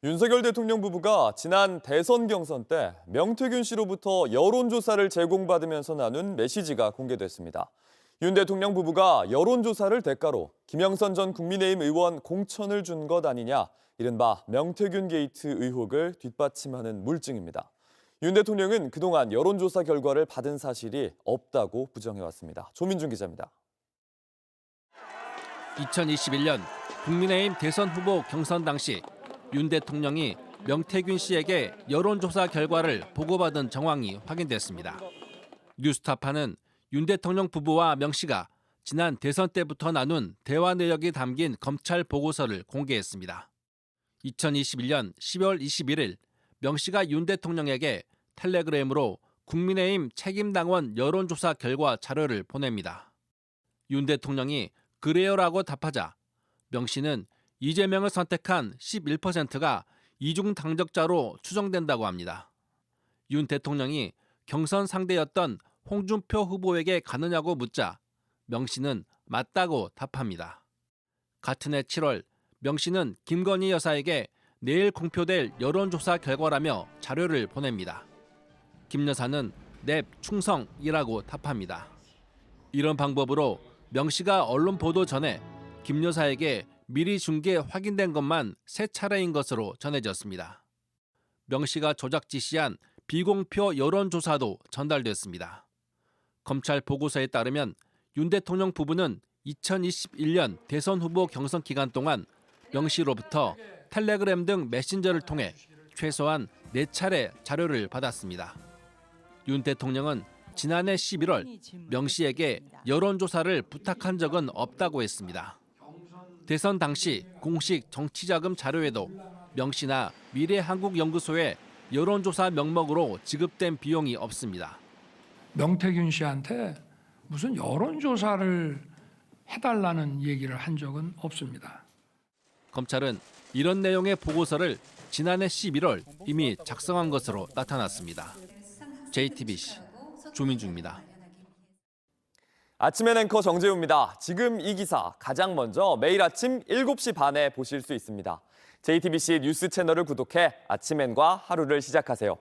윤석열 대통령 부부가 지난 대선 경선 때 명태균 씨로부터 여론조사를 제공받으면서 나눈 메시지가 공개됐습니다. 윤 대통령 부부가 여론조사를 대가로 김영선 전 국민의힘 의원 공천을 준 것 아니냐, 이른바 명태균 게이트 의혹을 뒷받침하는 물증입니다. 윤 대통령은 그동안 여론조사 결과를 받은 사실이 없다고 부정해왔습니다. 조민준 기자입니다. 2021년 국민의힘 대선 후보 경선 당시 윤 대통령이 명태균 씨에게 여론조사 결과를 보고받은 정황이 확인됐습니다. 뉴스타파는 윤 대통령 부부와 명 씨가 지난 대선 때부터 나눈 대화 내역이 담긴 검찰 보고서를 공개했습니다. 2021년 12월 21일 명 씨가 윤 대통령에게 텔레그램으로 국민의힘 책임당원 여론조사 결과 자료를 보냅니다. 윤 대통령이 그래요라고 답하자 명 씨는 이재명을 선택한 11%가 이중 당적자로 추정된다고 합니다. 윤 대통령이 경선 상대였던 홍준표 후보에게 가느냐고 묻자 명 씨는 맞다고 답합니다. 같은 해 7월 명 씨는 김건희 여사에게 내일 공표될 여론조사 결과라며 자료를 보냅니다. 김 여사는 넵 충성이라고 답합니다. 이런 방법으로 명 씨가 언론 보도 전에 김 여사에게 미리 준 게 확인된 것만 3차례인 것으로 전해졌습니다. 명 씨가 조작 지시한 비공표 여론조사도 전달됐습니다. 검찰 보고서에 따르면 윤 대통령 부부는 2021년 대선 후보 경선 기간 동안 명 씨로부터 텔레그램 등 메신저를 통해 최소한 4차례 자료를 받았습니다. 윤 대통령은 지난해 11월 명 씨에게 여론조사를 부탁한 적은 없다고 했습니다. 대선 당시 공식 정치자금 자료에도 명 씨나 미래한국연구소에 여론조사 명목으로 지급된 비용이 없습니다. 명태균 씨한테 무슨 여론조사를 해달라는 얘기를 한 적은 없습니다. 검찰은 이런 내용의 보고서를 지난해 11월 이미 작성한 것으로 나타났습니다. JTBC 조민주입니다. 아침엔 앵커 정재우입니다. 지금 이 기사 가장 먼저 매일 아침 7시 반에 보실 수 있습니다. JTBC 뉴스 채널을 구독해 아침엔과 하루를 시작하세요.